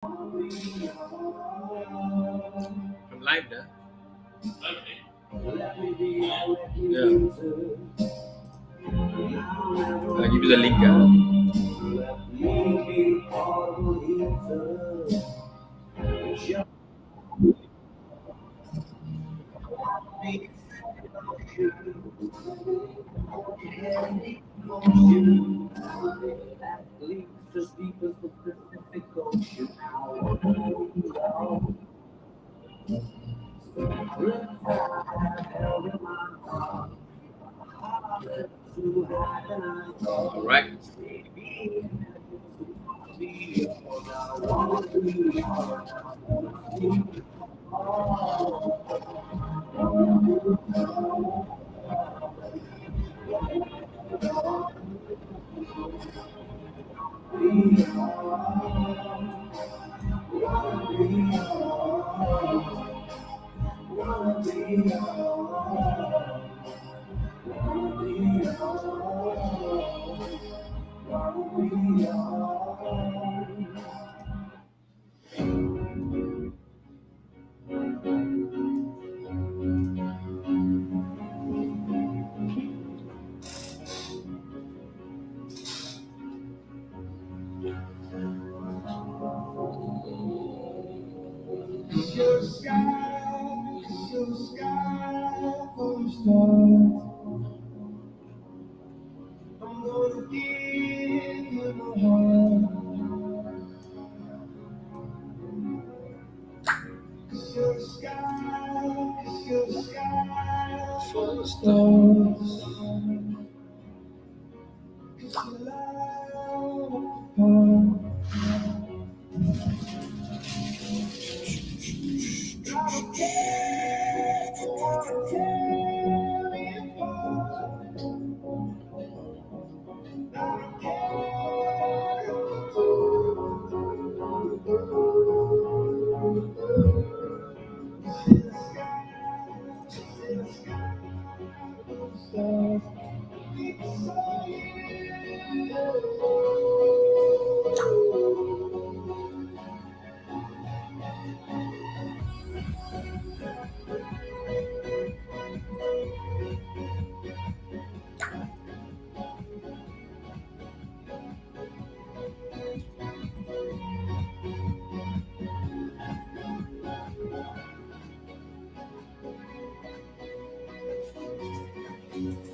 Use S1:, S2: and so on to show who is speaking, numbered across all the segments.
S1: I'm live there. Yeah. I'll give you the link. All right.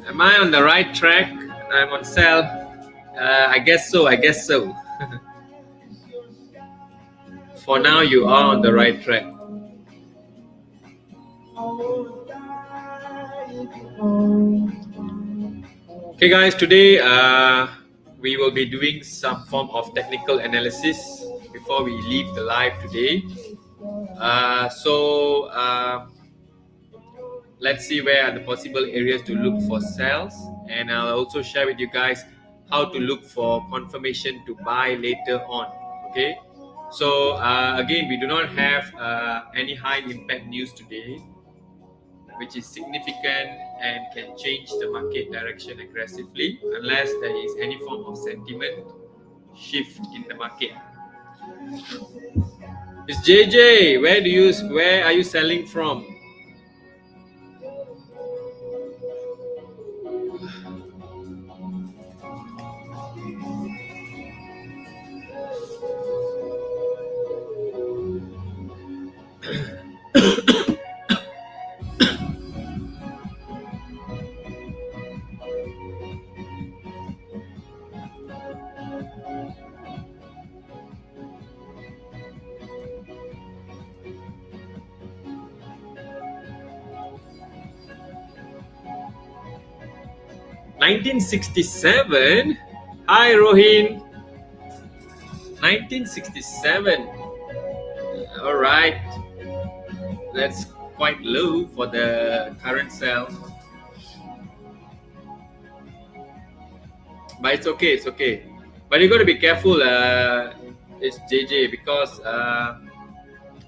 S1: Am I on the right track? I'm on sell. I guess so. I guess so. For now, you are on the right track. Okay, guys. Today, we will be doing some form of technical analysis before we leave the live today. Let's see where are the possible areas to look for sales, and I'll also share with you guys how to look for confirmation to buy later on. Okay, so again, we do not have any high impact news today which is significant and can change the market direction aggressively unless there is any form of sentiment shift in the market. It's JJ. Where are you selling from? (1967). Hi, Rohin. 1967. All right. That's quite low for the current sell. But it's okay. It's okay. But you got to be careful. It's JJ because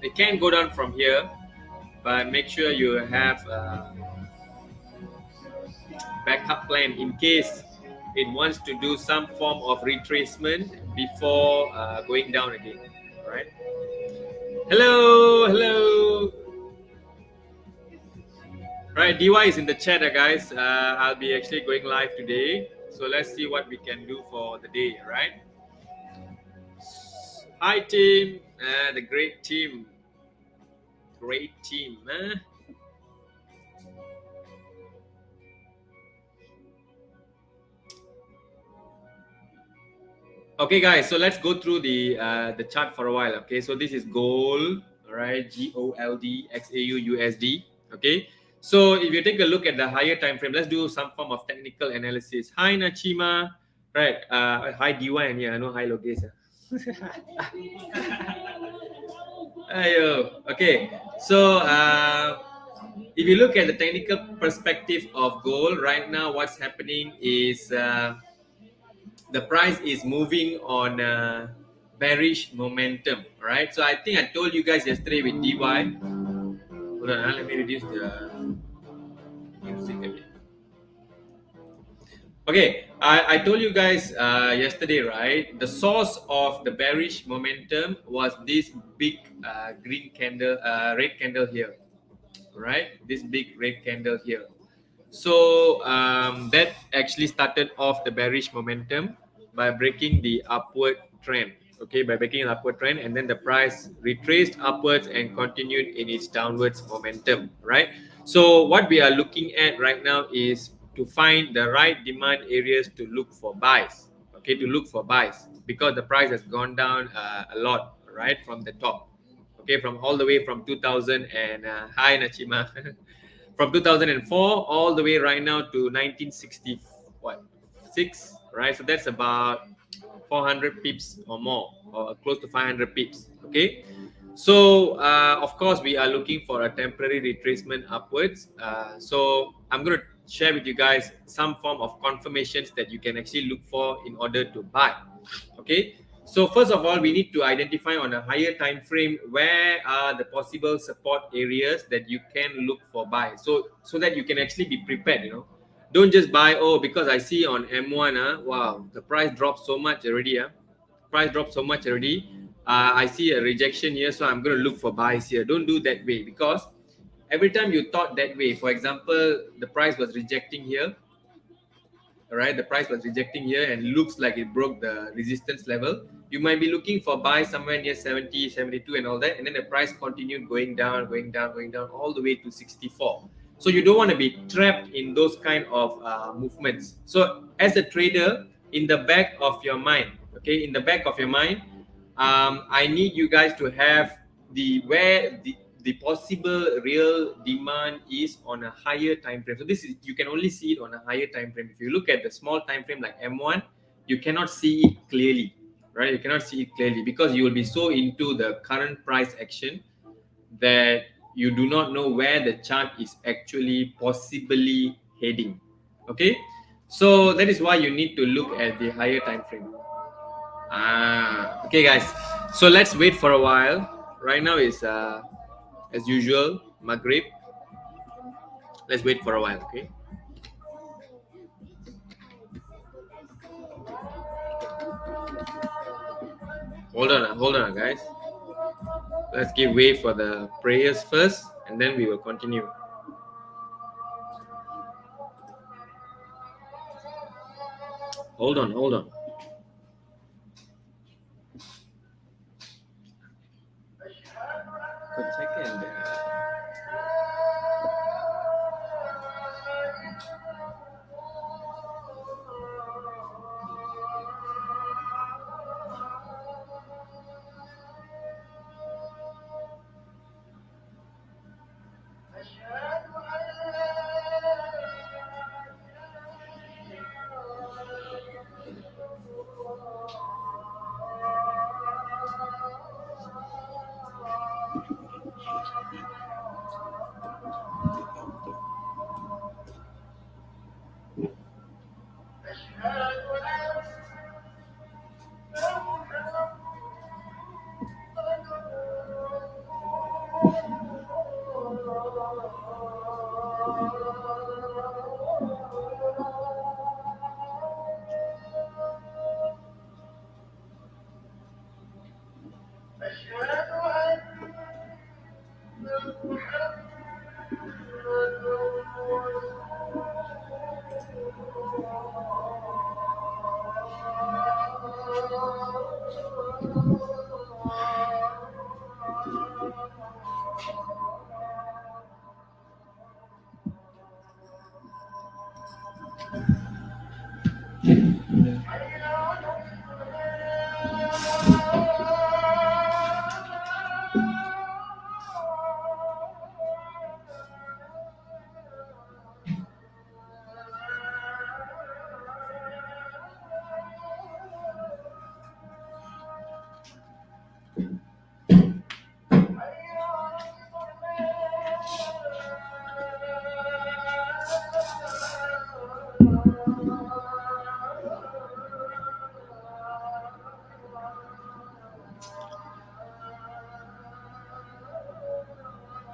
S1: it can go down from here. But make sure you have a backup plan in case it wants to do some form of retracement before going down again. All right. Hello, hello. Right, DY is in the chat, guys. I'll be actually going live today. So let's see what we can do for the day, right? Hi, team. The great team. Great team. Okay, guys. So let's go through the chart for a while. Okay, so this is gold, all right? GOLD, XAUUSD. Okay. So if you take a look at the higher time frame, let's do some form of technical analysis. Hi, Nachima. Right. Hi, DY. And yeah, I know hi, Logesh. Ayo. Okay. So if you look at the technical perspective of gold right now, what's happening is the price is moving on bearish momentum, right? So I think I told you guys yesterday with DY. Hold on, let me reduce the music a bit. Okay, I told you guys yesterday, right? The source of the bearish momentum was this big green candle, red candle here, right? This big red candle here. So that actually started off the bearish momentum by breaking the upward trend. Okay, by breaking an upward trend, and then the price retraced upwards and continued in its downwards momentum, right? So what we are looking at right now is to find the right demand areas to look for buys. Okay, to look for buys because the price has gone down a lot, right, from the top. Okay, from all the way from 2000 and hi Nachima. From 2004 all the way right now to 1960 what 6, right? So that's about 400 pips or more, or close to 500 pips. Okay, so of course we are looking for a temporary retracement upwards. So I'm going to share with you guys some form of confirmations that you can actually look for in order to buy. Okay, so first of all we need to identify on a higher time frame where are the possible support areas that you can look for buy, so that you can actually be prepared, don't just buy, oh, because I see on M1, wow, the price dropped so much already. Price dropped so much already. I see a rejection here, so I'm going to look for buys here. Don't do that way, because every time you thought that way, for example, the price was rejecting here, all right, the price was rejecting here and looks like it broke the resistance level. You might be looking for buy somewhere near 70, 72 and all that, and then the price continued going down, going down, going down all the way to 64. So you don't want to be trapped in those kind of movements. So as a trader, in the back of your mind, okay, in the back of your mind, I need you guys to have the possible real demand is on a higher time frame. So this is, you can only see it on a higher time frame. If you look at the small time frame like M1, you cannot see it clearly, right? You cannot see it clearly because you will be so into the current price action that you do not know where the chart is actually possibly heading. Okay, so that is why you need to look at the higher time frame. Okay, guys. So let's wait for a while. Right now is as usual Maghrib. Let's wait for a while. Okay. Hold on, guys. Let's give way for the prayers first, and then we will continue. Hold on, hold on. Good second.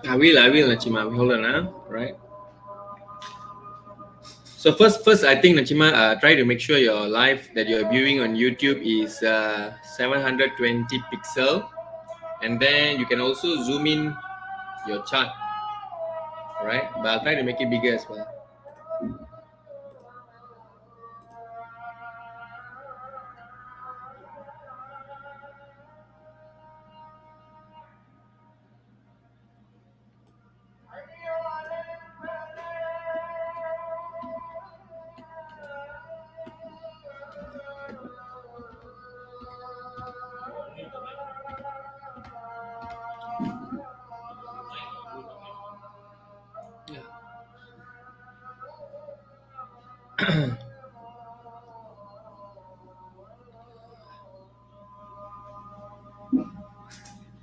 S1: I will, Nachima. Hold on, right. So first, I think Nachima, try to make sure your live that you're viewing on YouTube is 720 pixel, and then you can also zoom in your chart, right? But I'll try to make it bigger as well.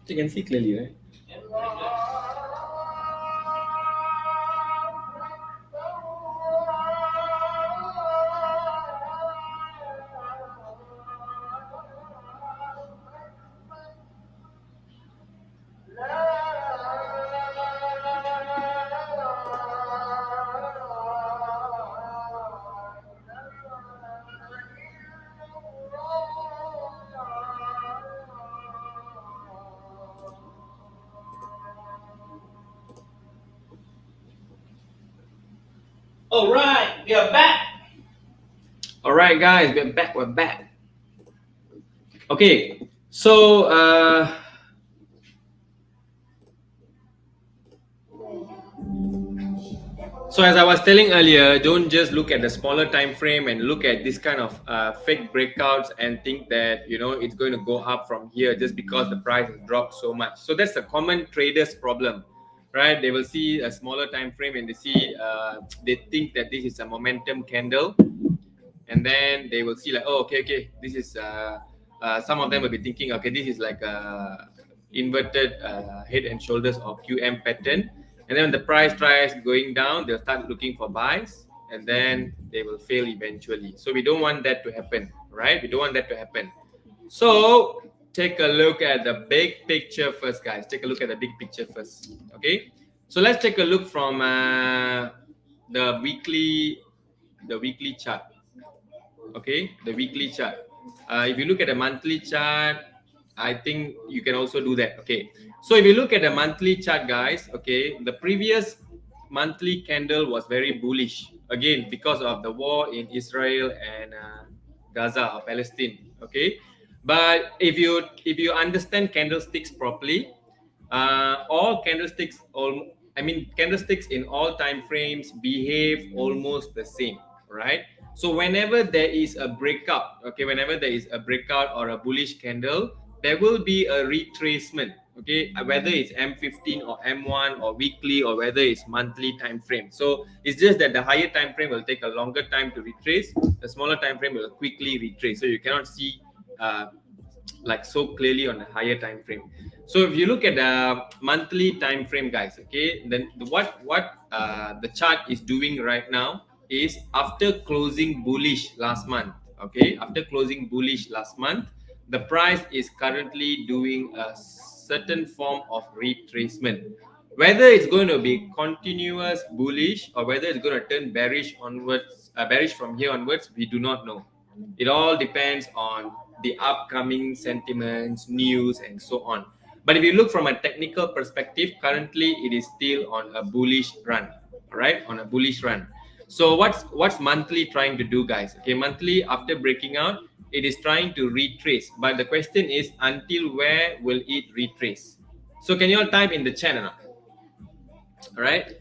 S1: You can see clearly, right?
S2: All right, we are back.
S1: All right, guys, we're back. We're back. Okay, so so as I was telling earlier, don't just look at the smaller time frame and look at this kind of fake breakouts and think that it's going to go up from here just because the price has dropped so much. So that's the common traders problem, right? They will see a smaller time frame and they think that this is a momentum candle, and then they will see like, oh, okay, this is some of them will be thinking, okay, this is like a inverted head and shoulders or QM pattern, and then when the price tries going down, they'll start looking for buys, and then they will fail eventually. So we don't want that to happen, right? We don't want that to happen. So take a look at the big picture first, guys. Take a look at the big picture first. Okay, so let's take a look from the weekly chart. Okay, the weekly chart. If you look at the monthly chart, I think you can also do that. Okay, so if you look at the monthly chart, guys, okay, the previous monthly candle was very bullish again because of the war in Israel and Gaza or Palestine. Okay, but if you understand candlesticks properly, all candlesticks, candlesticks in all time frames behave almost the same, right? So whenever there is a breakout, okay, whenever there is a breakout or a bullish candle, there will be a retracement, okay, whether it's M15 or M1 or weekly or whether it's monthly time frame. So it's just that the higher time frame will take a longer time to retrace, the smaller time frame will quickly retrace. So you cannot see like so clearly on a higher time frame. So if you look at the monthly time frame, guys, okay, then what the chart is doing right now is after closing bullish last month, okay, after closing bullish last month, the price is currently doing a certain form of retracement. Whether it's going to be continuous bullish or whether it's going to turn bearish onwards, bearish from here onwards, we do not know. It all depends on the upcoming sentiments, news, and so on. But if you look from a technical perspective, currently it is still on a bullish run, all right, on a bullish run. So what's monthly trying to do, guys? Okay, monthly after breaking out, it is trying to retrace. But the question is, until where will it retrace? So can you all type in the chat now? All right.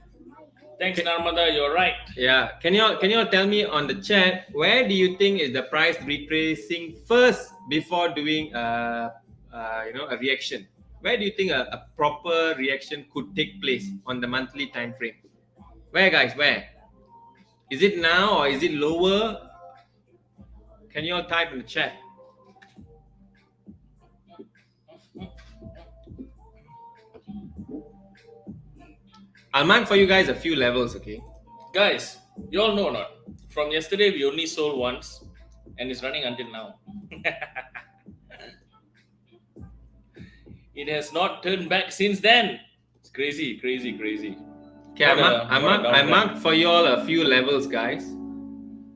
S2: Thanks, Narmada. You're right.
S1: Yeah. Can you all tell me on the chat, where do you think is the price retracing first before doing a reaction? Where do you think a proper reaction could take place on the monthly time frame? Where, guys? Where? Is it now or is it lower? Can you all type in the chat? I'll mark for you guys a few levels, okay?
S2: Guys, you all know or not? From yesterday, we only sold once, and it's running until now. It has not turned back since then. It's crazy, crazy, crazy.
S1: Okay, I marked for you all a few levels, guys.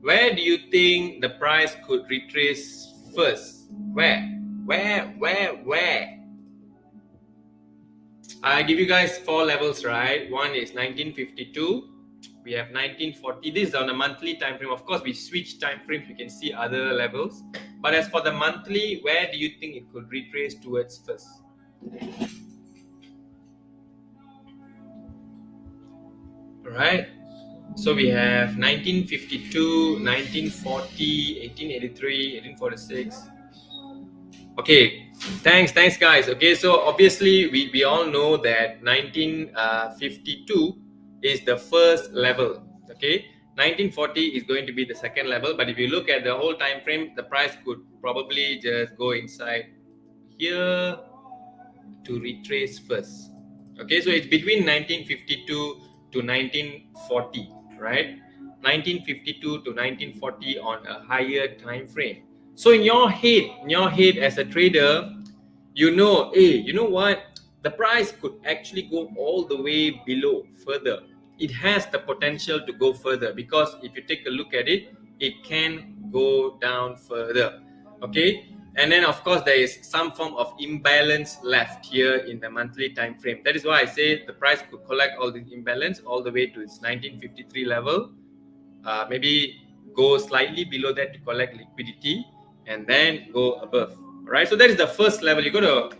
S1: Where do you think the price could retrace first? Where? I give you guys 4 levels, right? One is 1952. We have 1940. This is on a monthly time frame. Of course, we switch time frames. We can see other levels. But as for the monthly, where do you think it could retrace towards first? All right. So we have 1952, 1940, 1883, 1846. Okay, thanks guys. Okay, so obviously we all know that 1952 is the first level. Okay, 1940 is going to be the second level, but if you look at the whole time frame, the price could probably just go inside here to retrace first. Okay, so it's between 1952 to 1940, right? 1952 to 1940 on a higher time frame. So in your head as a trader, you know, hey, you know what? The price could actually go all the way below further. It has the potential to go further because if you take a look at it, it can go down further. Okay, and then of course there is some form of imbalance left here in the monthly time frame. That is why I say the price could collect all this imbalance all the way to its 1953 level, maybe go slightly below that to collect liquidity and then go above. Right, so that is the first level. You got to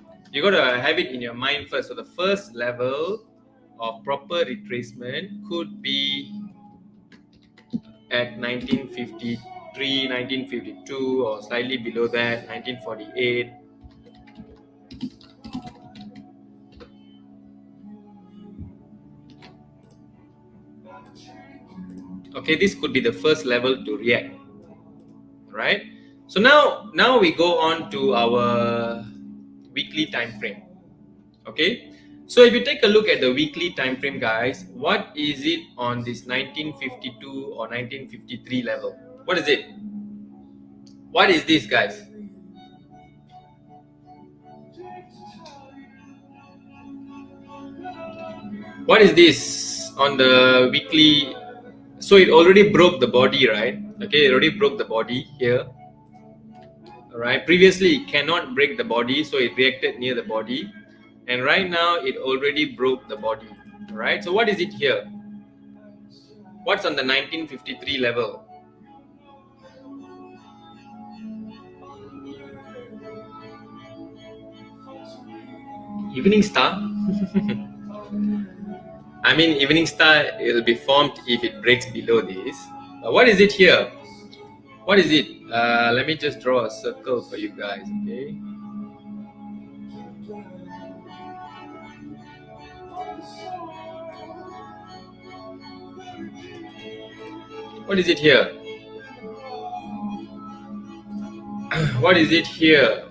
S1: have it in your mind first. So the first level of proper retracement could be at 1953, 1952, or slightly below that, 1948. Okay, this could be the first level to react, right? So now we go on to our weekly time frame. Okay, so if you take a look at the weekly time frame, guys, what is it on this 1952 or 1953 level? What is it? What is this, guys? What is this on the weekly? So it already broke the body, right? Okay, it already broke the body here. All right, previously it cannot break the body, so it reacted near the body, and right now it already broke the body. All right, so what is it here? What's on the 1953 level? Evening star. I mean, evening star will be formed if it breaks below this. What is it here? What is it? Let me just draw a circle for you guys, okay? What is it here? What is it here?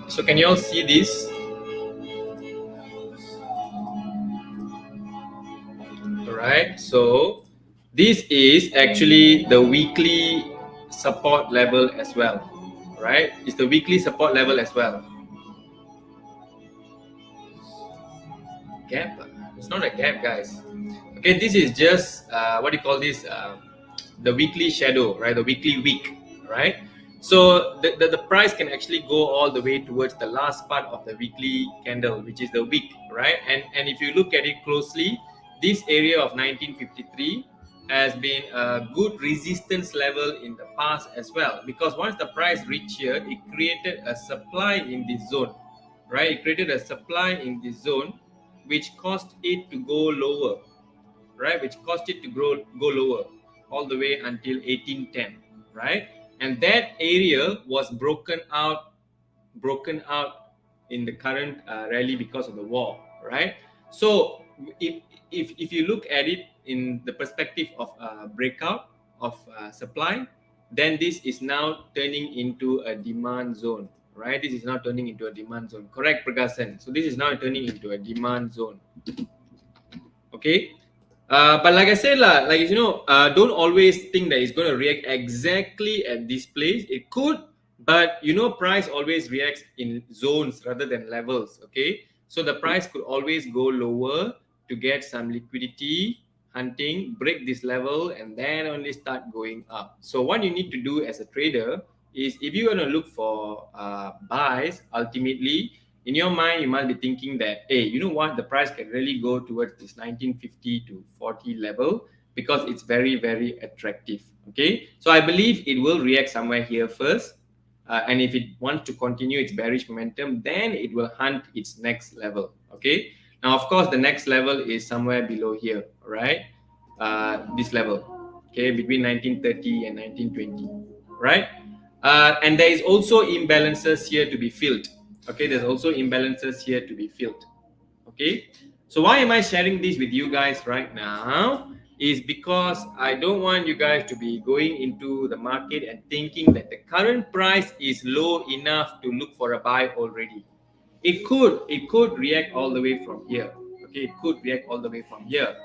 S1: So can you all see this? Alright, so this is actually the weekly support level as well. Right? It's the weekly support level as well. Gap? It's not a gap, guys. Okay, this is just what do you call this? The weekly shadow, right? The weekly wick, right? So the price can actually go all the way towards the last part of the weekly candle, which is the wick, right? And if you look at it closely, this area of 1953 has been a good resistance level in the past as well, because once the price reached here, it created a supply in this zone, right? It created a supply in this zone, which caused it to go lower, right? Which caused it to go lower all the way until 1810, right? And that area was broken out in the current rally because of the war, right? So if you look at it in the perspective of breakout of supply, then this is now turning into a demand zone, right? This is now turning into a demand zone. Correct, Prakasan? So this is now turning into a demand zone. Okay. But like I said, don't always think that it's going to react exactly at this place. It could But price always reacts in zones rather than levels. Okay, so the price could always go lower to get some liquidity hunting, break this level, and then only start going up. So what you need to do as a trader is, if you want to look for buys, ultimately in your mind you must be thinking that, hey, you know what, the price can really go towards this 1950 to 40 level because it's very, very attractive. Okay, so I believe it will react somewhere here first, and if it wants to continue its bearish momentum, then it will hunt its next level. Okay, now of course the next level is somewhere below here, right? This level, okay, between 1930 and 1920, right? And there is also imbalances here to be filled. Okay, there's also imbalances here to be filled. Okay, so why am I sharing this with you guys right now? Is because I don't want you guys to be going into the market and thinking that the current price is low enough to look for a buy already. It could react all the way from here. Okay, it could react all the way from here.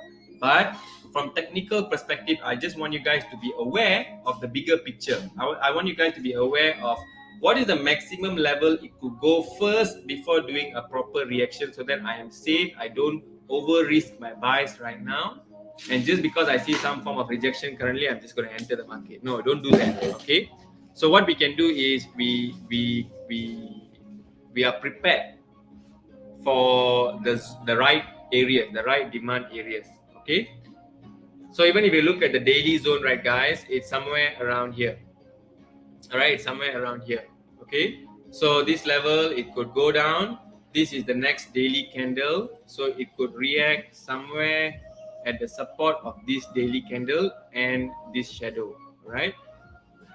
S1: But from technical perspective, I just want you guys to be aware of the bigger picture. I want you guys to be aware of what is the maximum level it could go first before doing a proper reaction, so that I am safe. I don't over risk my buys right now. And just because I see some form of rejection currently, I'm just going to enter the market. No, don't do that. Okay. So what we can do is we are prepared for the right areas, the right demand areas. Okay. So even if you look at the daily zone, right, guys, it's somewhere around here. All right, it's somewhere around here. Okay. So this level, it could go down. This is the next daily candle. So it could react somewhere at the support of this daily candle and this shadow, right?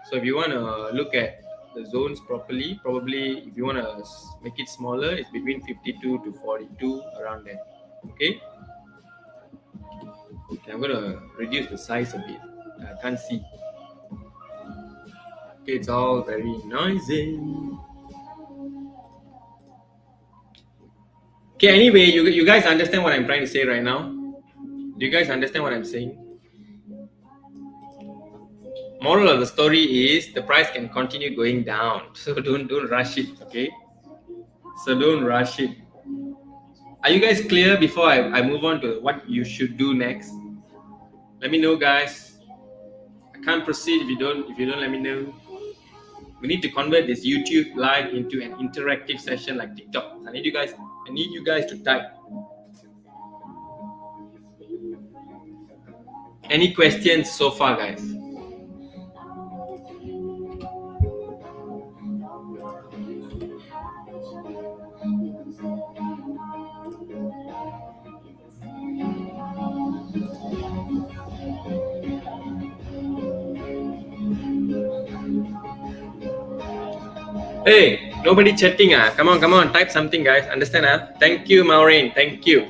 S1: So if you want to look at the zones properly, probably if you want to make it smaller, it's between 52 to 42, around there. Okay. Okay, I'm going to reduce the size a bit. I can't see. Okay, it's all very noisy. Okay, anyway, you guys understand what I'm trying to say right now? Do you guys understand what I'm saying? Moral of the story is the price can continue going down. So don't rush it, okay? So don't rush it. Are you guys clear before I move on to what you should do next? Let me know, guys. I can't proceed if you don't let me know. We need to convert this YouTube live into an interactive session like TikTok. I need you guys to type. Any questions so far, guys? Hey, nobody chatting. Come on, type something, guys. Understand? Thank you, Maureen. Thank you.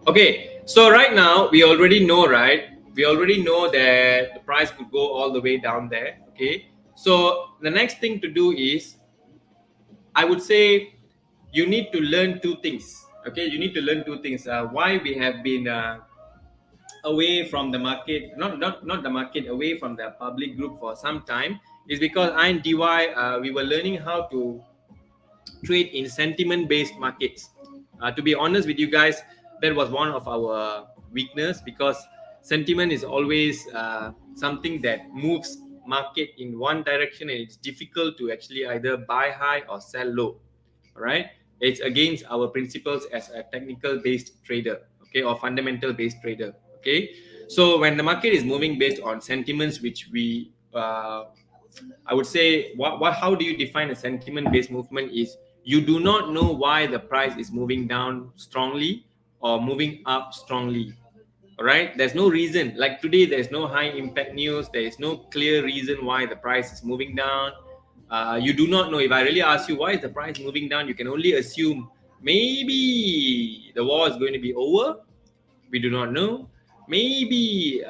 S1: Okay, so right now we already know, right? We already know that the price could go all the way down there. Okay, so the next thing to do is, I would say, you need to learn two things. Okay, you need to learn two things. Why we have been away from the market, not the market, away from the public group for some time, is because I and DY, we were learning how to trade in sentiment based markets. To be honest with you guys, that was one of our weakness, because sentiment is always something that moves market in one direction, and it's difficult to actually either buy high or sell low. All right, it's against our principles as a technical based trader, okay, or fundamental based trader. Okay, so when the market is moving based on sentiments, which we I would say, what how do you define a sentiment based movement? Is you do not know why the price is moving down strongly or moving up strongly. All right, there's no reason. Like today, there's no high impact news. There is no clear reason why the price is moving down. You do not know. If I really ask you why is the price moving down, you can only assume maybe the war is going to be over. We do not know. Maybe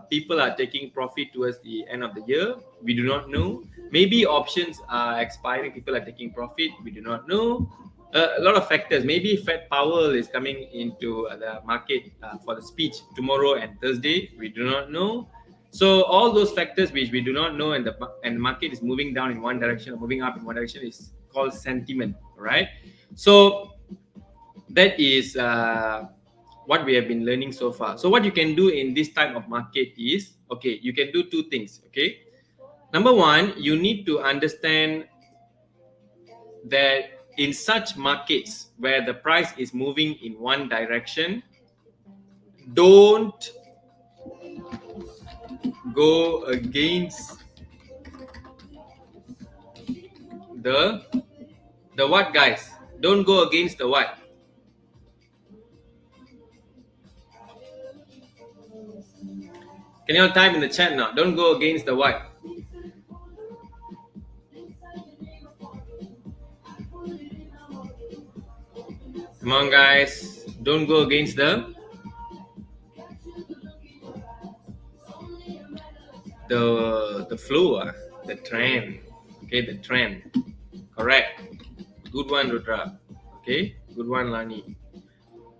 S1: people are taking profit towards the end of the year. We do not know. Maybe options are expiring. People are taking profit. We do not know. A lot of factors. Maybe Fed Powell is coming into the market for the speech tomorrow and Thursday. We do not know. So all those factors which we do not know, and the market is moving down in one direction or moving up in one direction, is called sentiment, right? So that is what we have been learning so far. So what you can do in this type of market is, okay, you can do two things. Okay, number one, you need to understand that in such markets where the price is moving in one direction, don't go against the what, guys? Don't go against the what? Can you all type in the chat now? Don't go against the what? Come on, guys. Don't go against the flow, the trend. Okay, the trend. Correct. Good one, Rudra. Okay, good one, Lani.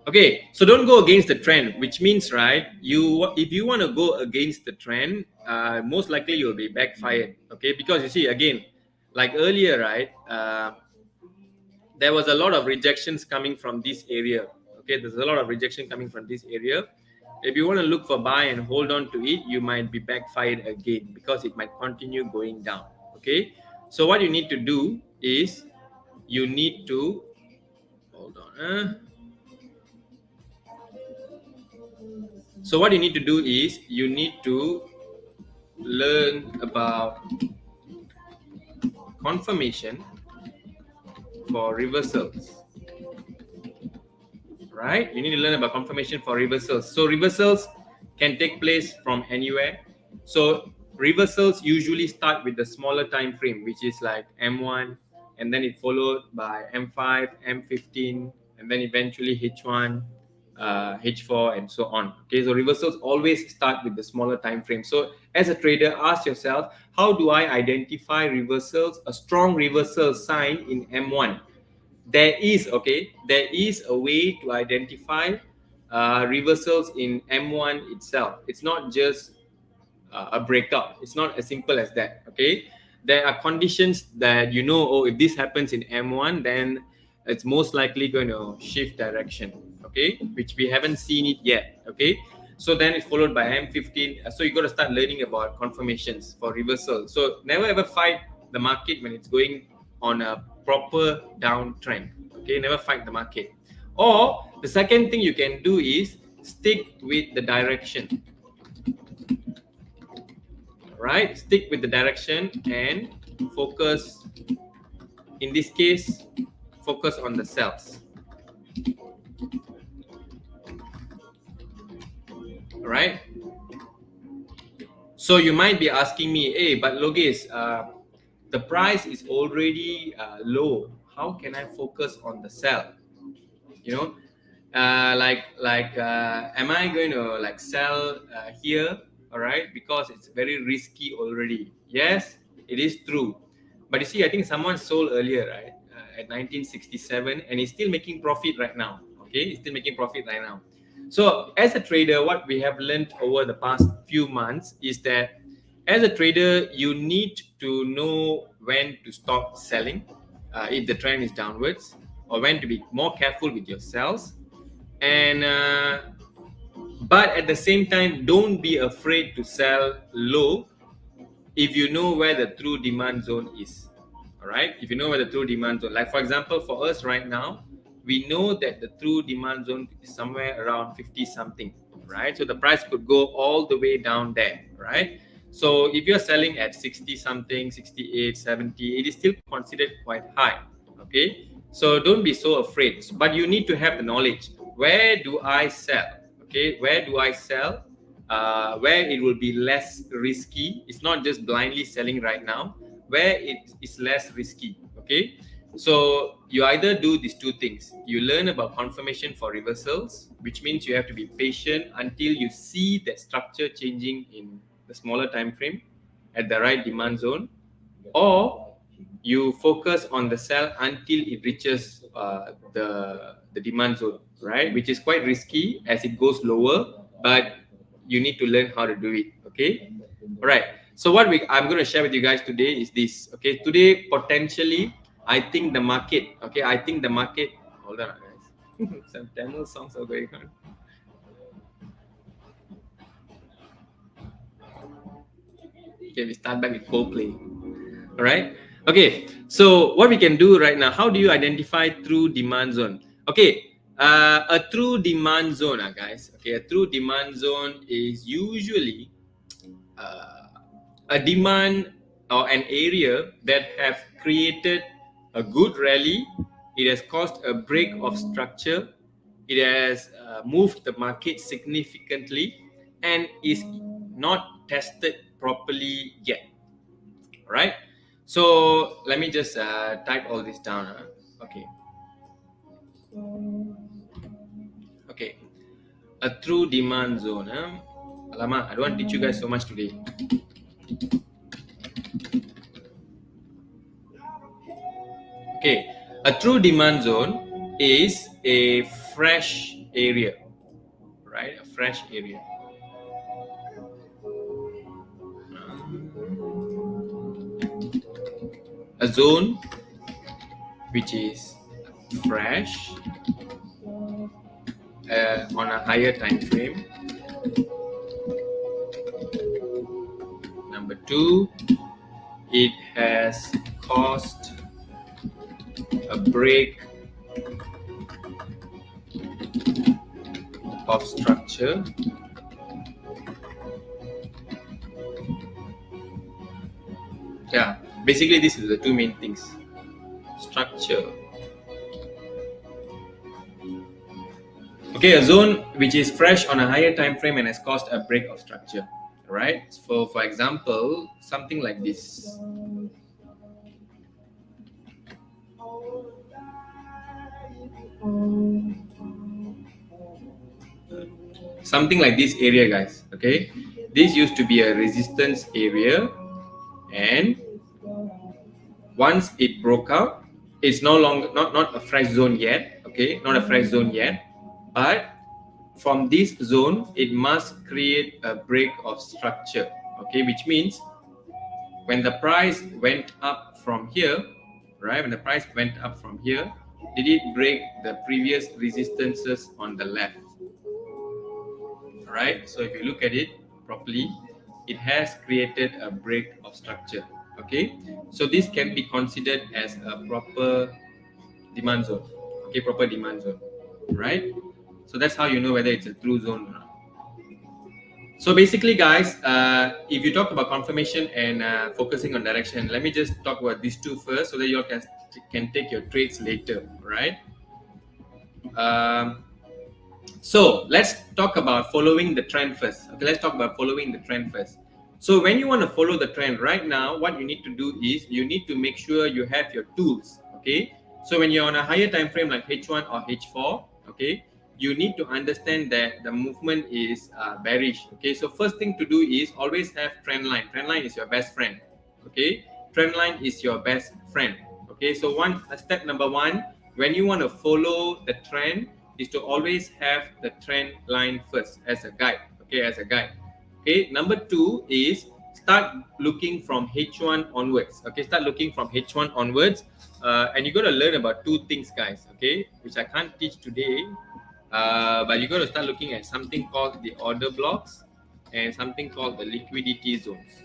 S1: Okay, so don't go against the trend, which means, right, if you want to go against the trend, most likely you'll be backfired. Okay, because you see, again, like earlier, right, there was a lot of rejections coming from this area. Okay, there's a lot of rejection coming from this area. If you want to look for buy and hold on to it, you might be backfired again because it might continue going down. Okay, so what you need to do is you need to hold on. So what you need to do is you need to learn about confirmation for reversals, right? You need to learn about confirmation for reversals. So reversals can take place from anywhere. So reversals usually start with the smaller time frame, which is like M1, and then it followed by M5, M15, and then eventually H1, H4, and so on. Okay, so reversals always start with the smaller time frame. So as a trader, ask yourself, how do I identify reversals, a strong reversal sign in M1? There is a way to identify reversals in M1 itself. It's not just a breakout. It's not as simple as that. Okay, there are conditions that oh, if this happens in M1, then it's most likely going to shift direction. Okay, which we haven't seen it yet. Okay, so then it's followed by M15. So you got to start learning about confirmations for reversal. So never ever fight the market when it's going on a proper downtrend. Okay, never fight the market. Or the second thing you can do is stick with the direction. Right, stick with the direction and focus. In this case, focus on the cells. All right. So you might be asking me, hey, but Logis, the price is already low. How can I focus on the sell? Am I going to like sell here? All right, because it's very risky already. Yes, it is true. But you see, I think someone sold earlier, right, at 1967, and he's still making profit right now. Okay, he's still making profit right now. So as a trader, what we have learned over the past few months is that as a trader, you need to know when to stop selling if the trend is downwards, or when to be more careful with your sells. And but at the same time, don't be afraid to sell low if you know where the true demand zone is. All right, if you know where the true demand zone, like for example, for us right now, we know that the true demand zone is somewhere around 50 something, right? So the price could go all the way down there, right? So if you're selling at 60 something, 68, 70, it is still considered quite high. Okay, so don't be so afraid, but you need to have the knowledge. Where do I sell? Okay, where do I sell? Where it will be less risky. It's not just blindly selling right now. Where it is less risky. Okay, so you either do these two things. You learn about confirmation for reversals, which means you have to be patient until you see that structure changing in the smaller time frame at the right demand zone, or you focus on the sell until it reaches the demand zone, right? Which is quite risky as it goes lower, but you need to learn how to do it. Okay, All right. So what I'm going to share with you guys today is this. Okay. Today, potentially, I think the market. Okay. I think the market. Hold on, guys. Some Tamil songs are going on. Okay, we start back with Coldplay. All right. Okay. So what we can do right now? How do you identify true demand zone? Okay. A true demand zone, guys. Okay. A true demand zone is usually uh, a demand or an area that have created a good rally. It has caused a break of structure. It has moved the market significantly and is not tested properly yet. All right. So let me just type all this down. Okay. Okay. A true demand zone. Alamak, I don't want to teach you guys so much today. Okay, a true demand zone is a fresh area, right? A fresh area. A zone which is fresh on a higher time frame. Number two, it has caused a break of structure. Yeah, basically, this is the two main things: structure. Okay, a zone which is fresh on a higher time frame and has caused a break of structure. Right? So, for example, something like this. Something like this area, guys. Okay, this used to be a resistance area, and once it broke out, it's no longer not a fresh zone yet. Okay, not a fresh zone yet, but from this zone it must create a break of structure. Okay, which means when the price went up from here, right, when the price went up from here, did it break the previous resistances on the left? Right? So if you look at it properly, it has created a break of structure. Okay, so this can be considered as a proper demand zone. Okay, proper demand zone, right? So that's how you know whether it's a true zone or not. So basically, guys, if you talk about confirmation and focusing on direction, let me just talk about these two first, so that you all can take your trades later, right? Um, So let's talk about following the trend first. Okay, let's talk about following the trend first. So when you want to follow the trend right now, what you need to do is you need to make sure you have your tools. Okay. So when you're on a higher time frame like H1 or H4, okay, you need to understand that the movement is bearish. Okay. So first thing to do is always have trend line. Trend line is your best friend. Okay. Trend line is your best friend. Okay. So step number one, when you want to follow the trend, is to always have the trend line first as a guide. Okay, as a guide. Okay, number two is start looking from H1 onwards. Okay, start looking from H1 onwards, and you got to learn about two things, guys. Okay, which I can't teach today, but you got to start looking at something called the order blocks and something called the liquidity zones.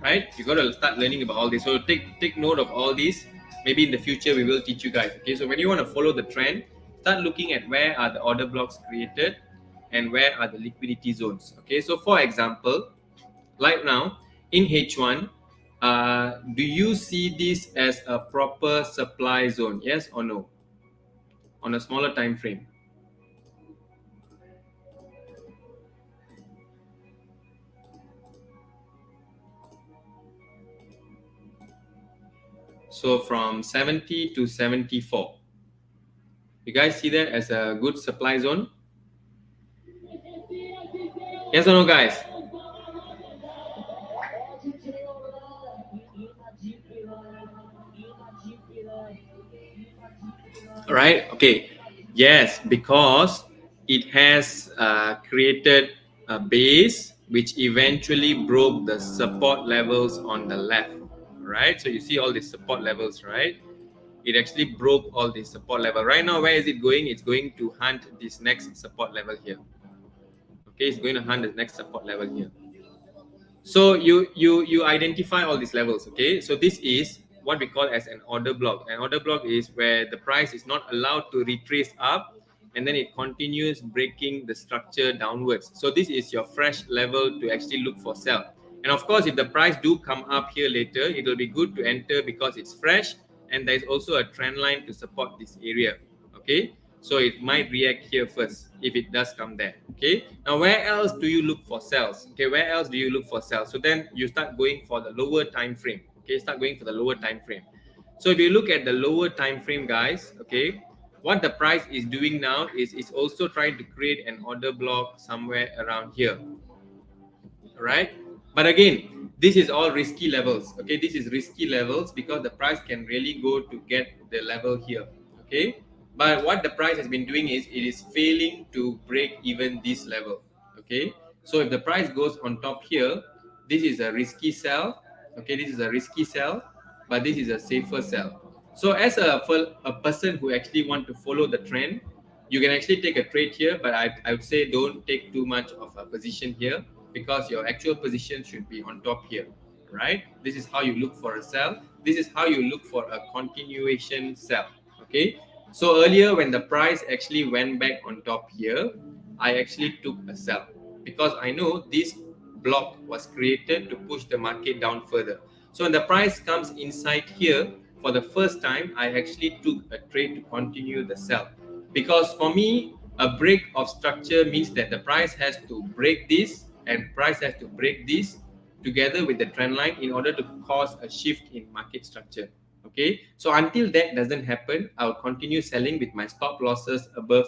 S1: Right, you got to start learning about all this. So take note of all these. Maybe in the future we will teach you guys. Okay, so when you want to follow the trend, start looking at where are the order blocks created and where are the liquidity zones. Okay, so for example, right now in H1, do you see this as a proper supply zone? Yes or no? On a smaller time frame. So from 70 to 74. You guys see that as a good supply zone? Yes or no, guys? All right. Okay. Yes, because it has created a base which eventually broke the support levels on the left, right? So you see all these support levels, right? It actually broke all the support level. Right now, where is it going? It's going to hunt this next support level here. Okay, it's going to hunt the next support level here. So you identify all these levels. Okay, so this is what we call as an order block. An order block is where the price is not allowed to retrace up, and then it continues breaking the structure downwards. So this is your fresh level to actually look for sell. And of course, if the price do come up here later, it will be good to enter because it's fresh, and there is also a trend line to support this area. Okay, so it might react here first if it does come there. Okay, now where else do you look for sales? Okay, where else do you look for sales? So then you start going for the lower time frame. Okay, start going for the lower time frame. So if you look at the lower time frame, guys, okay, what the price is doing now is it's also trying to create an order block somewhere around here, right? But again, this is all risky levels. Okay, this is risky levels because the price can really go to get the level here. Okay, but what the price has been doing is it is failing to break even this level. Okay, so if the price goes on top here, this is a risky sell. Okay, this is a risky sell, but this is a safer sell. So as a person who actually want to follow the trend, you can actually take a trade here, but I would say don't take too much of a position here because your actual position should be on top here, right? This is how you look for a sell. This is how you look for a continuation sell. Okay, so earlier when the price actually went back on top here, I actually took a sell because I know this block was created to push the market down further. So when the price comes inside here for the first time, I actually took a trade to continue the sell because for me a break of structure means that the price has to break this and price has to break this together with the trend line in order to cause a shift in market structure. Okay, so until that doesn't happen, I'll continue selling with my stop losses above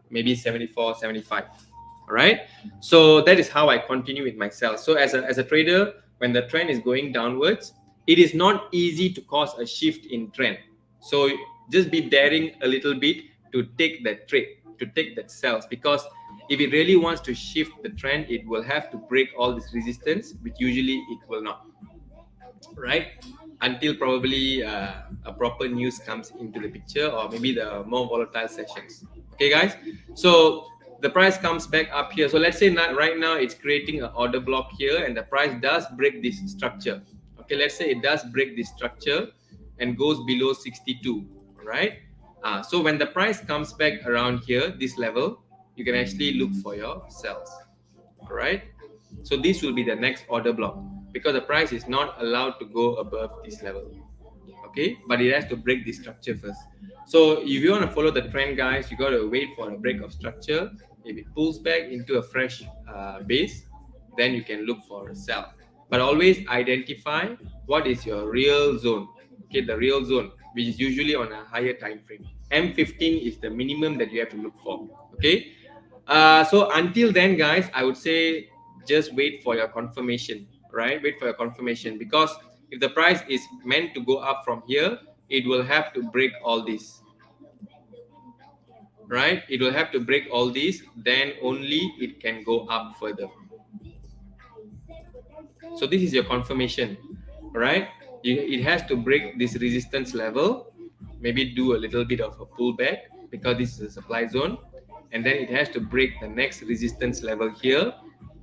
S1: maybe 74, 75. All right, so that is how I continue with my sales. So as a trader, when the trend is going downwards, it is not easy to cause a shift in trend. So just be daring a little bit to take that trade, to take that sales, because if it really wants to shift the trend, it will have to break all this resistance, which usually it will not, right? Until probably a proper news comes into the picture, or maybe the more volatile sessions. Okay, guys. So the price comes back up here. So let's say right now it's creating an order block here, and the price does break this structure. Okay, let's say it does break this structure and goes below 62. Right. So when the price comes back around here, this level, you can actually look for your sells. All right. So this will be the next order block because the price is not allowed to go above this level. Okay, but it has to break the structure first. So if you want to follow the trend, guys, you got to wait for a break of structure. If it pulls back into a fresh base, then you can look for a sell. But always identify what is your real zone. Okay, the real zone, which is usually on a higher time frame. M15 is the minimum that you have to look for. Okay, so until then, guys, I would say just wait for your confirmation, right? Wait for your confirmation because if the price is meant to go up from here, it will have to break all this, right? It will have to break all these, then only it can go up further. So this is your confirmation, right? It has to break this resistance level, maybe do a little bit of a pullback because this is a supply zone, and then it has to break the next resistance level here,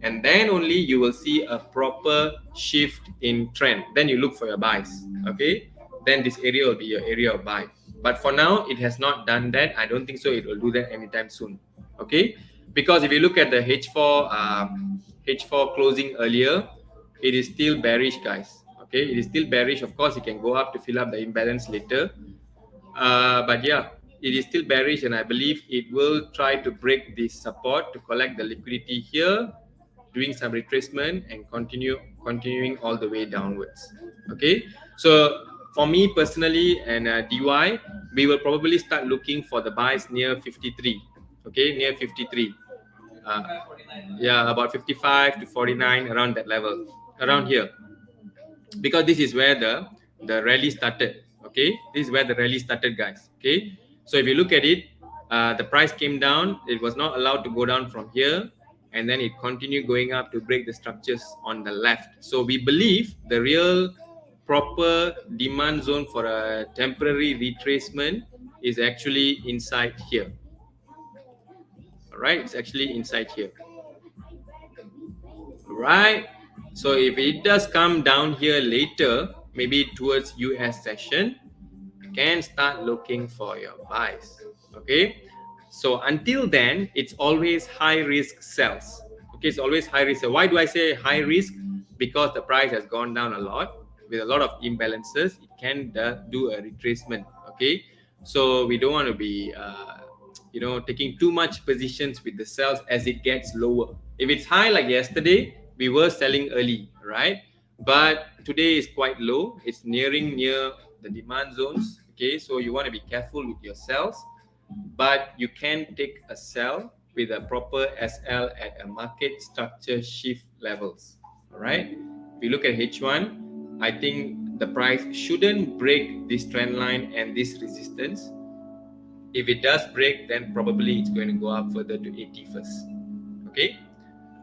S1: and then only you will see a proper shift in trend. Then you look for your buys. Okay, then this area will be your area of buy. But for now, it has not done that. I don't think so it will do that anytime soon. Okay, because if you look at the H4 closing earlier, it is still bearish, guys. Okay, it is still bearish. Of course, it can go up to fill up the imbalance later, but yeah, it is still bearish, and I believe it will try to break this support to collect the liquidity here, doing some retracement and continuing all the way downwards. Okay, so for me personally and DY, we will probably start looking for the buys near 53. Okay, near 53. Uh, yeah, about 55 to 49, around that level, around here, because this is where the rally started. Okay, this is where the rally started, guys. Okay, so if you look at it, The price came down. It was not allowed to go down from here, and then it continued going up to break the structures on the left. So we believe the real proper demand zone for a temporary retracement is actually inside here. All right, it's actually inside here. Right. So if it does come down here later, maybe towards US session, can start looking for your buys. Okay. So until then, it's always high risk sells. Okay, it's always high risk. So why do I say high risk? Because the price has gone down a lot with a lot of imbalances. It can do a retracement. Okay, so we don't want to be taking too much positions with the sells as it gets lower. If it's high like yesterday, we were selling early, right? But today is quite low. It's near the demand zones. Okay, so you want to be careful with your sells, but you can take a sell with a proper SL at a market structure shift levels. All right. If you look at H1, I think the price shouldn't break this trend line and this resistance. If it does break, then probably it's going to go up further to 80 first. Okay.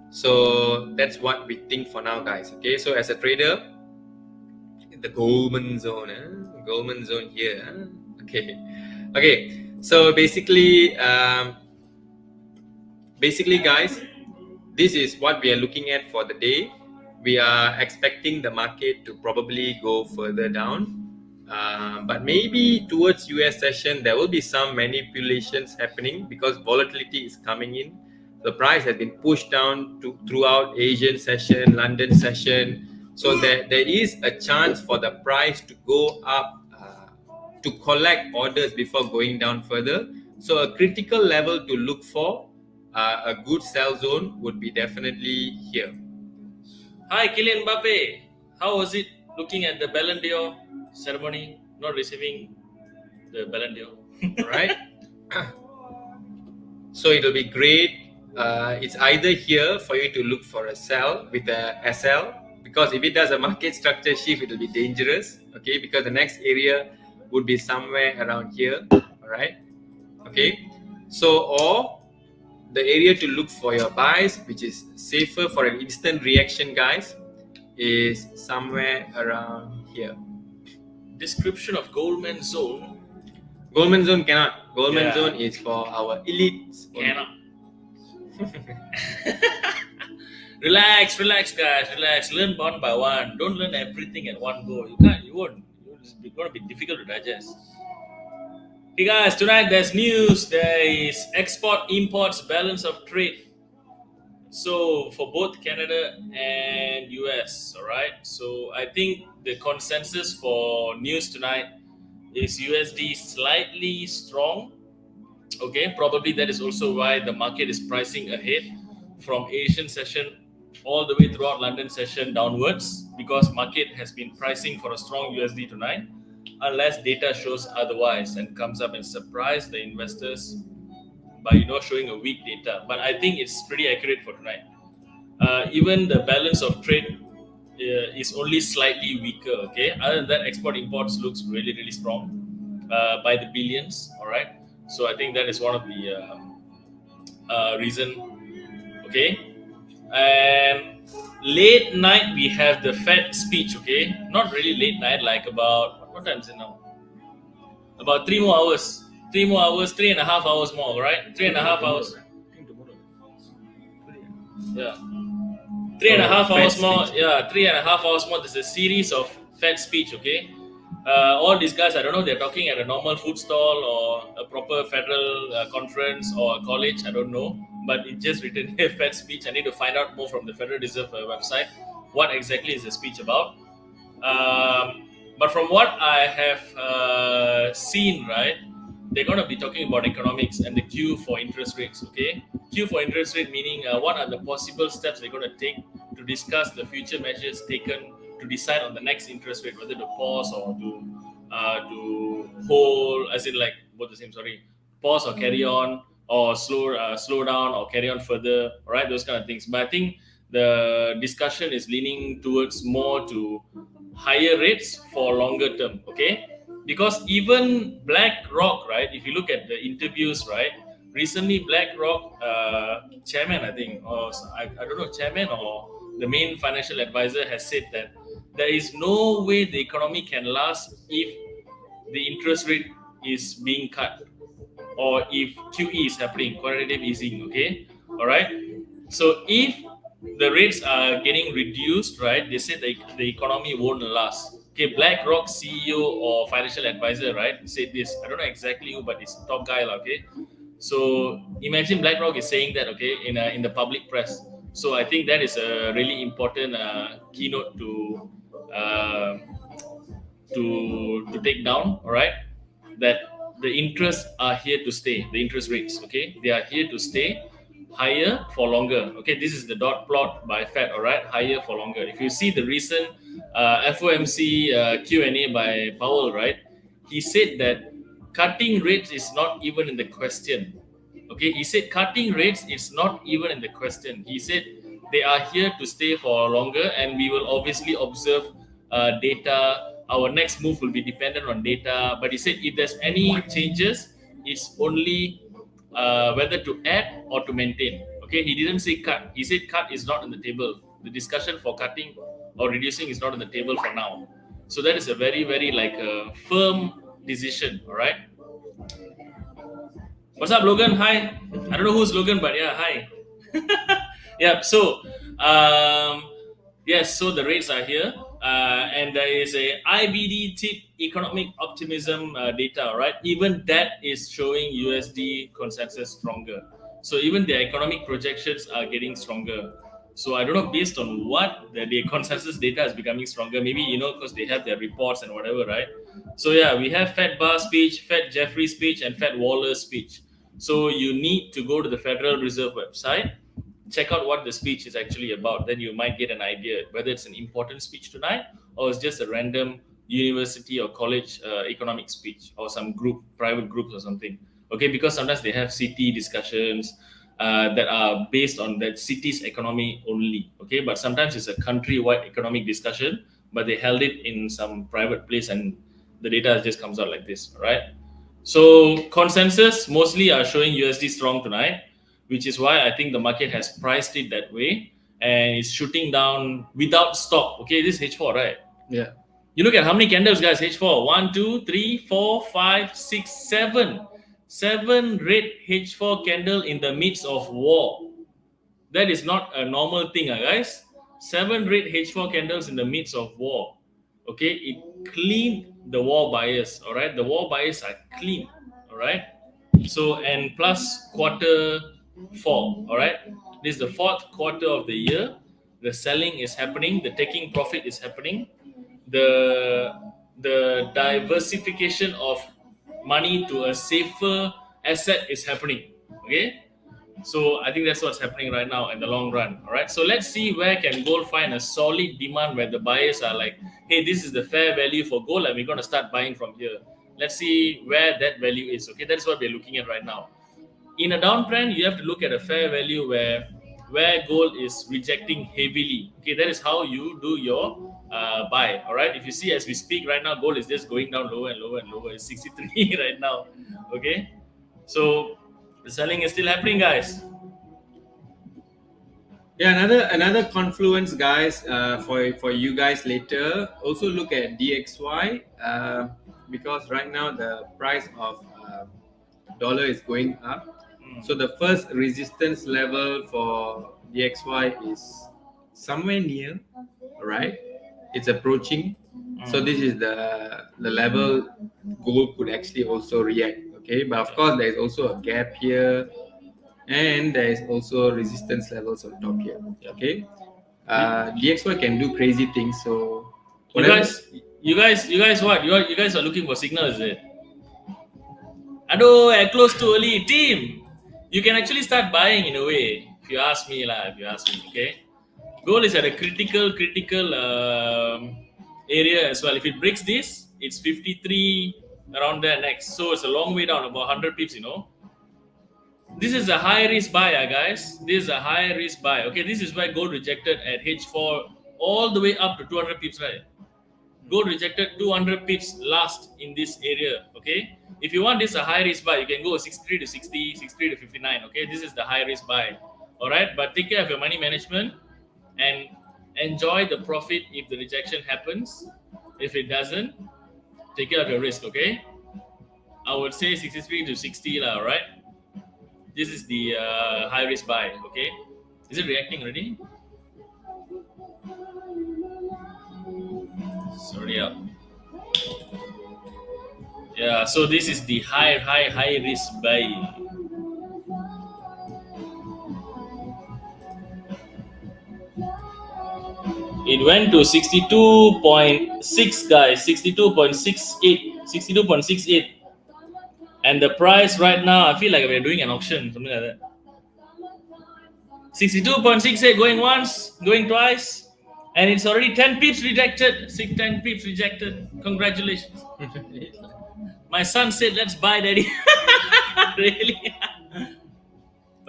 S1: So that's what we think for now, guys. Okay. So as a trader, the Goldman zone, Goldman zone here. Okay. Okay. So basically, guys, this is what we are looking at for the day. We are expecting the market to probably go further down. But maybe towards US session, there will be some manipulations happening because volatility is coming in. The price has been pushed down throughout Asian session, London session. So there is a chance for the price to go up to collect orders before going down further. So a critical level to look for a good sell zone would be definitely here.
S2: Hi, Kylian Mbappe. How was it looking at the Ballon d'Or ceremony? Not receiving the Ballon d'Or.
S1: All right. So it'll be great. It's either here for you to look for a sell with a SL, because if it does a market structure shift, it'll be dangerous. Okay, because the next area would be somewhere around here. All right. Okay. So or the area to look for your buys, which is safer for an instant reaction, guys, is somewhere around here.
S2: Description of Goldman zone.
S1: Goldman zone cannot. Goldman
S2: Yeah.
S1: zone is for our elites. only.
S2: Cannot. Relax, guys. Relax. Learn one by one. Don't learn everything at one go. You can't. You won't. It's going to be difficult to digest. Hey guys, tonight there's news. There is export imports balance of trade. So for both Canada and US, all right. So I think the consensus for news tonight is USD slightly strong. Okay, probably that is also why the market is pricing ahead from Asian session all the way throughout London session downwards, because market has been pricing for a strong USD tonight, unless data shows otherwise and comes up and surprise the investors by showing a weak data. But I think it's pretty accurate for tonight. Even the balance of trade is only slightly weaker. Okay, other than that, export imports looks really strong by the billions. All right, so I think that is one of the reason. Okay, and late night we have the Fed speech. Okay, not really late night, like about what time is it now? About 3 more hours. 3 more hours, 3.5 hours more, right? 3.5 hours. Yeah. 3.5 hours
S1: Fed
S2: more.
S1: speech.
S2: Yeah, 3.5 hours more. There's a series of Fed speech, okay? All these guys, I don't know, they're talking at a normal food stall or a proper federal conference or a college, I don't know. But it's just written here, Fed speech. I need to find out more from the Federal Reserve website. What exactly is the speech about? But from what I have seen, right, they're going to be talking about economics and the queue for interest rates. Okay, queue for interest rate meaning what are the possible steps they're going to take to discuss the future measures taken to decide on the next interest rate, whether to pause or to hold, as in like both the same. Sorry, pause or carry on, or slow down or carry on further. All right, those kind of things. But I think the discussion is leaning towards more to higher rates for longer term. Okay, because even BlackRock, right? If you look at the interviews, right? Recently, BlackRock chairman, I think, or I don't know, chairman or the main financial advisor has said that there is no way the economy can last if the interest rate is being cut or if QE is happening, quantitative easing, okay? All right. So if the rates are getting reduced, right, they say the economy won't last. Okay, BlackRock CEO or financial advisor, right, said this. I don't know exactly who, but it's top guy, okay? So imagine BlackRock is saying that, okay, in the public press. So I think that is a really important keynote uh, to take down. All right, that the interests are here to stay. The interest rates, okay, they are here to stay higher for longer. Okay, this is the dot plot by Fed. All right, higher for longer. If you see the recent FOMC Q&A by Powell, right, he said that cutting rates is not even in the question. Okay, he said cutting rates is not even in the question. He said they are here to stay for longer, and we will obviously observe data. Our next move will be dependent on data. But he said if there's any changes, it's only whether to add or to maintain. Okay, he didn't say cut. He said cut is not on the table. The discussion for cutting or reducing is not on the table for now. So that is a very, very like a firm decision. All right. What's up, Logan? Hi. I don't know who's Logan, but yeah, hi. Yeah. So, yes. So the rates are here, and there is a IBD tip economic optimism data. Right. Even that is showing USD consensus stronger. So even the economic projections are getting stronger. So I don't know based on what the consensus data is becoming stronger. Maybe because they have their reports and whatever, right? So yeah, we have Fed Barr speech, Fed Jeffrey speech, and Fed Waller speech. So you need to go to the Federal Reserve website, check out what the speech is actually about. Then you might get an idea whether it's an important speech tonight or it's just a random university or college economic speech or some private groups or something. Okay, because sometimes they have city discussions that are based on that city's economy only. Okay, but sometimes it's a country-wide economic discussion, but they held it in some private place and the data just comes out like this, right? So consensus mostly are showing USD strong tonight, which is why I think the market has priced it that way and it's shooting down without stop. Okay, this is H4, right?
S1: Yeah.
S2: You look at how many candles, guys. H4. 1, 2, 3, 4, 5, 6, 7. 7 red H4 candle in the midst of war. That is not a normal thing, guys. 7 red H4 candles in the midst of war. Okay, it cleaned the war buyers. All right, the war buyers are clean. All right, so and plus quarter 4. All right, this is the 4th quarter of the year. The selling is happening. The taking profit is happening. The diversification of money to a safer asset is happening. Okay, so I think that's what's happening right now in the long run. All right. So let's see where can gold find a solid demand where the buyers are like, hey, this is the fair value for gold, and we're going to start buying from here. Let's see where that value is. Okay, that's what we're looking at right now. In a downtrend, you have to look at a fair value where gold is rejecting heavily. Okay, that is how you do your buy. All right. If you see as we speak right now, gold is just going down lower and lower and lower. It's 63 right now. Okay, so the selling is still happening, guys.
S1: Yeah, another confluence, guys, for you guys later. Also look at DXY because right now the price of dollar is going up. So the first resistance level for DXY is somewhere near, right? It's approaching. So this is the level gold could actually also react. Okay, but of course there is also a gap here, and there is also resistance levels on top here. Okay, DXY can do crazy things. So
S2: You
S1: whatever.
S2: guys, you guys, what? You guys are looking for signals, is it? Aduh, I close too early. Team, you can actually start buying in a way. If you ask me, lah. If you ask me, okay. Gold is at a critical area as well. If it breaks this, it's 53 around there next. So it's a long way down, about 100 pips. This is a high risk buy, guys. This is a high risk buy. Okay, this is why gold rejected at H4 all the way up to 200 pips, right? Gold rejected 200 pips last in this area. Okay, if you want this a high risk buy, you can go 63 to 60, 63 to 59. Okay, this is the high risk buy. All right, but take care of your money management and enjoy the profit if the rejection happens. If it doesn't, take care of your risk. Okay, I would say 63 to 60 lah. All right, this is the high risk buy. Okay, is it reacting already? Sorry, yeah. So this is the high risk buy. It went to 62.6, guys. 62.68. And the price right now, I feel like we're doing an auction, something like that. 62.68 going once, going twice, and it's already 10 pips rejected. 10 pips rejected. Congratulations. My son said, let's buy, daddy. Really?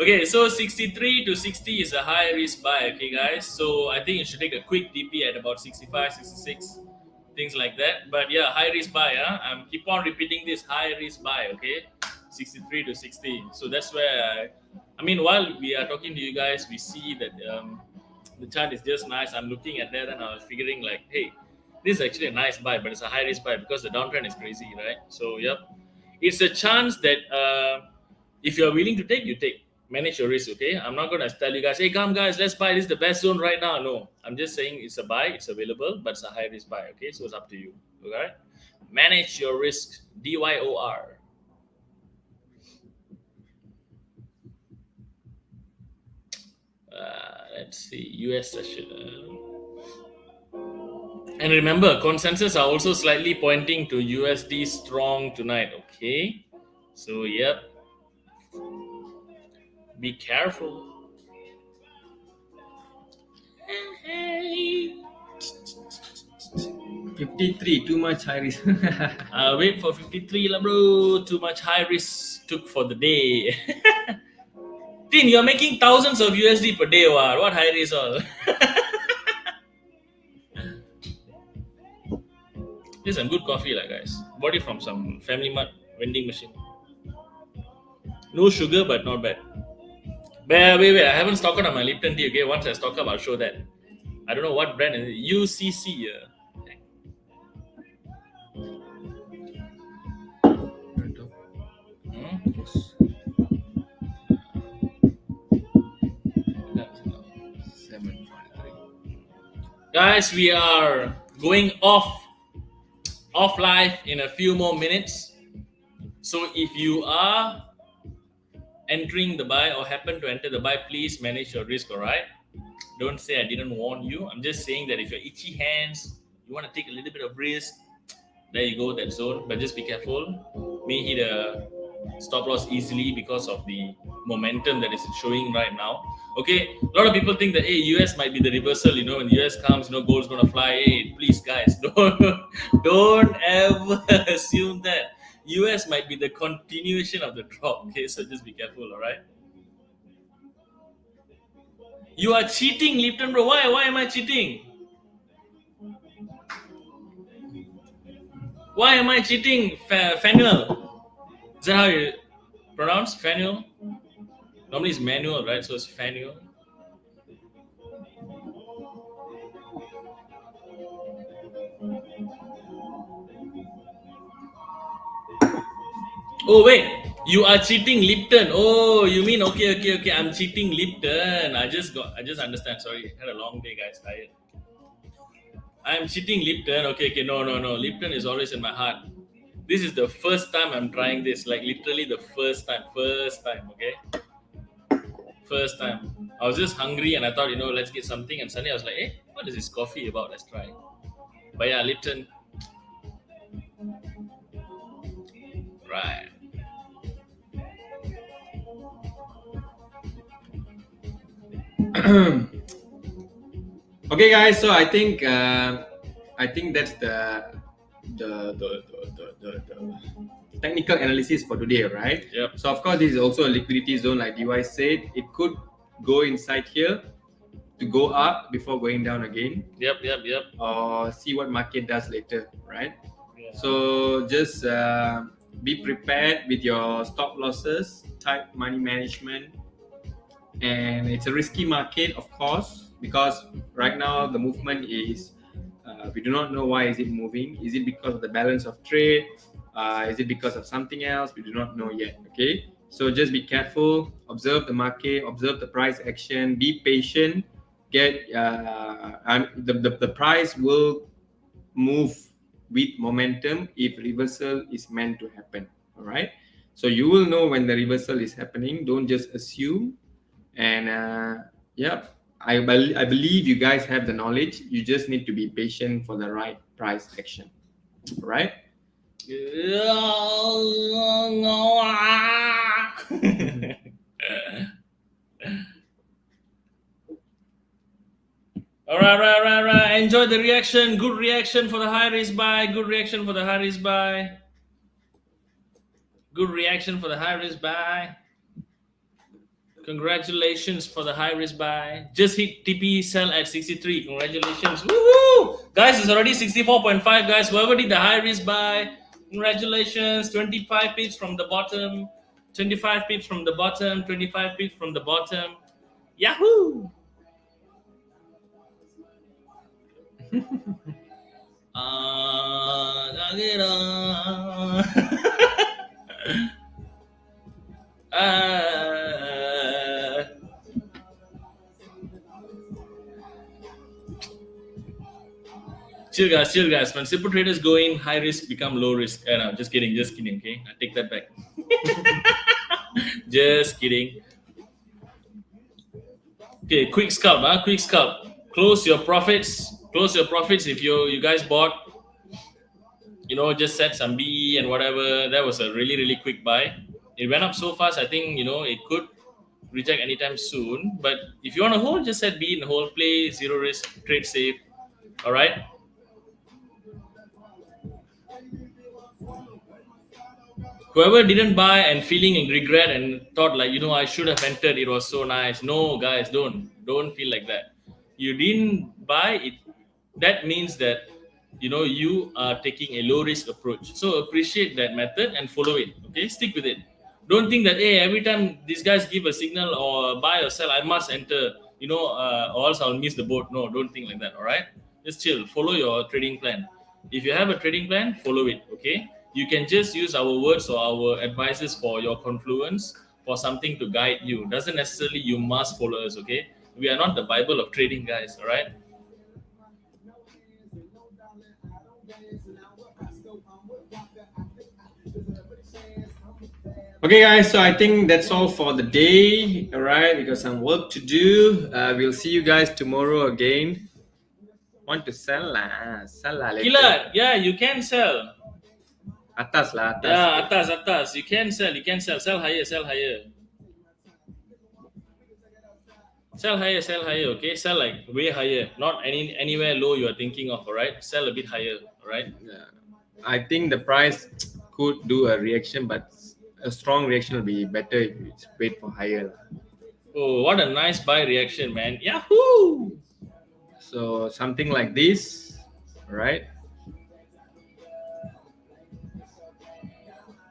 S2: Okay, so 63 to 60 is a high risk buy, okay, guys. So I think you should take a quick DP at about 65, 66, things like that. But yeah, high risk buy. I'm keep on repeating this high risk buy, okay, 63 to 60. So that's where I mean, while we are talking to you guys, we see that the chart is just nice. I'm looking at that and I was figuring like, hey, this is actually a nice buy, but it's a high risk buy because the downtrend is crazy, right? So yep, it's a chance that if you're willing to take, you take. Manage your risk, okay? I'm not gonna tell you guys, hey, come guys, let's buy. This is the best zone right now. No, I'm just saying it's a buy, it's available, but it's a high risk buy, okay? So it's up to you, okay? Manage your risk, DYOR. Let's see, US session. And remember, consensus are also slightly pointing to USD strong tonight, okay? So, yep. Be careful.
S1: 53, too much high risk.
S2: Wait for 53 lah, bro. Too much high risk took for the day. Tin, you're making thousands of USD per day. What high risk all? This is some good coffee, lah, guys. Bought it from some Family Mart vending machine. No sugar, but not bad. Wait. I haven't stocked up on my Lipton tea. Okay, once I stock up, I'll show that. I don't know what brand is it. UCC. Guys, we are going off live in a few more minutes. So if you are entering the buy or happen to enter the buy, please manage your risk, all right? Don't say I didn't warn you. I'm just saying that if you're itchy hands, you want to take a little bit of risk, there you go, that zone. But just be careful. May hit a stop loss easily because of the momentum that is showing right now. Okay, a lot of people think that, hey, US might be the reversal, when the US comes, gold's gonna fly. Hey, please guys, don't ever assume that. US might be the continuation of the drop, okay? So just be careful, all right? You are cheating, Lipton, bro. Why am I cheating? Why am I cheating, Fanuel? Is that how you pronounce Fanuel? Normally it's manual, right? So it's Fanuel. Oh wait, you are cheating Lipton. Oh, you mean okay. I'm cheating Lipton. I just understand. Sorry, had a long day, guys. Tired. I'm cheating Lipton. Okay. No. Lipton is always in my heart. This is the first time I'm trying this. Like literally the first time. Okay. First time. I was just hungry and I thought, let's get something. And suddenly I was like, hey, what is this coffee about? Let's try. But yeah, Lipton. Right.
S1: Okay, guys. So I think that's the technical analysis for today, right?
S2: Yep.
S1: So of course, this is also a liquidity zone, like DY said. It could go inside here, to go up before going down again,
S2: Yep.
S1: or see what market does later, right?
S2: Yeah.
S1: So just be prepared with your stop losses, tight money management, and it's a risky market, of course, because right now the movement is we do not know why is it moving. Is it because of the balance of trade? Is it because of something else? We do not know yet. Okay, so just be careful, observe the market, observe the price action, be patient. Get and the price will move with momentum if reversal is meant to happen. All right, so you will know when the reversal is happening. Don't just assume. And yeah, I believe you guys have the knowledge. You just need to be patient for the right price action. All right.
S2: Alright. Enjoy the reaction. Good reaction for the high risk buy. Good reaction for the high risk buy. Good reaction for the high risk buy. Congratulations for the high risk buy. Just hit TP sell at 63. Congratulations. Woohoo! Guys, it's already 64.5, guys. Whoever did the high risk buy, congratulations. 25 pips from the bottom. 25 pips from the bottom. 25 pips from the bottom. Yahoo! Chill guys. When simple traders go in, high risk become low risk. No, just kidding. Okay, I take that back. Just kidding. Okay, quick scalp. Quick scalp. Close your profits. If you guys bought. Just set some B and whatever. That was a really quick buy. It went up so fast. I think it could reject anytime soon. But if you want to hold, just set B and hold. Play zero risk. Trade safe. All right. Whoever didn't buy and feeling regret and thought like I should have entered, it was so nice. No, guys, don't feel like that. You didn't buy it. That means that you are taking a low risk approach. So appreciate that method and follow it. Okay, stick with it. Don't think that every time these guys give a signal or buy or sell, I must enter. Or else I'll miss the boat. No, don't think like that. All right, just chill. Follow your trading plan. If you have a trading plan, follow it. Okay, you can just use our words or our advices for your confluence, for something to guide you. Doesn't necessarily you must follow us. Okay, we are not the Bible of trading, guys. All right.
S1: Okay, guys. So I think that's all for the day. All right, we got some work to do. We'll see you guys tomorrow again. Want to sell lah? Sell lah later.
S2: Killer, yeah, you can sell.
S1: Atas lah, atas.
S2: Yeah, atas. You can sell. Sell higher. Sell higher. Okay, sell like way higher. Not anywhere low you are thinking of. All right, sell a bit higher. All right.
S1: Yeah. I think the price could do a reaction, but a strong reaction will be better if it's wait for higher.
S2: Oh, what a nice buy reaction, man! Yahoo!
S1: So something like this, right?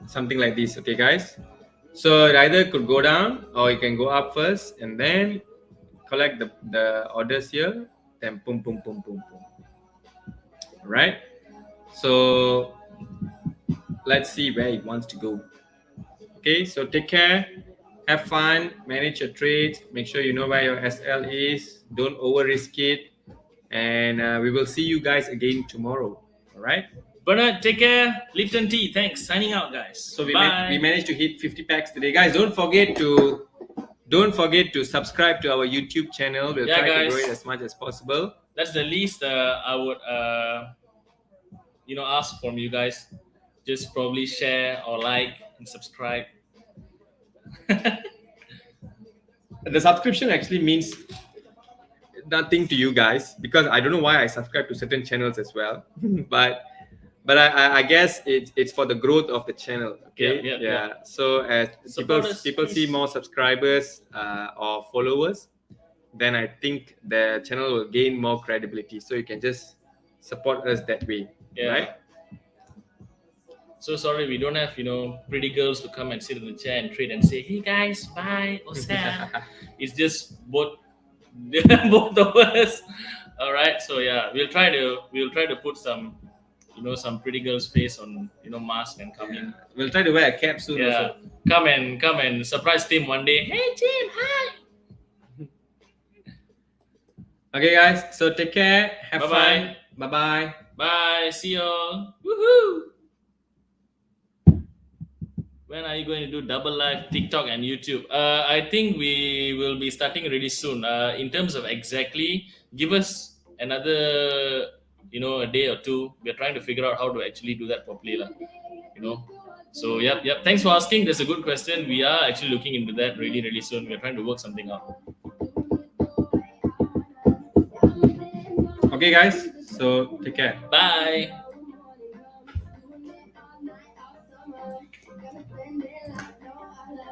S1: Something like this, okay, guys. So it either could go down or you can go up first and then collect the orders here, then boom. Right? So let's see where it wants to go. Okay, so take care, have fun, manage your trades, make sure you know where your SL is, don't over risk it, and we will see you guys again tomorrow. All right,
S2: Bernard, take care. Lipton tea, thanks. Signing out, guys.
S1: so we managed to hit 50 packs today, guys. Don't forget to subscribe to our YouTube channel. We'll try to grow it as much as possible.
S2: That's the least I would ask from you guys. Just probably share or like and subscribe.
S1: The subscription actually means nothing to you guys because I don't know why I subscribe to certain channels as well. but I guess it's for the growth of the channel. Okay. Yeah. So as people see more subscribers or followers, then I think the channel will gain more credibility. So you can just support us that way, right?
S2: Yeah. So sorry, we don't have pretty girls to come and sit in the chair and trade and say, "Hey guys, buy or sell." It's just both both of us. All right. So yeah, we'll try to put some pretty girls' face on mask and come
S1: Yeah.
S2: in.
S1: We'll try to wear a cap soon
S2: Yeah,
S1: also.
S2: come and surprise Tim one day. Hey Tim, hi.
S1: Okay, guys. So take care. Have
S2: Bye bye.
S1: fun. Bye bye.
S2: Bye. See y'all. Woohoo! When are you going to do double live TikTok and YouTube? I think we will be starting really soon. In terms of exactly, give us another, a day or two. We're trying to figure out how to actually do that properly, lah. You know. So yep. Thanks for asking. That's a good question. We are actually looking into that really, really soon. We're trying to work something out.
S1: Okay, guys. So take care.
S2: Bye.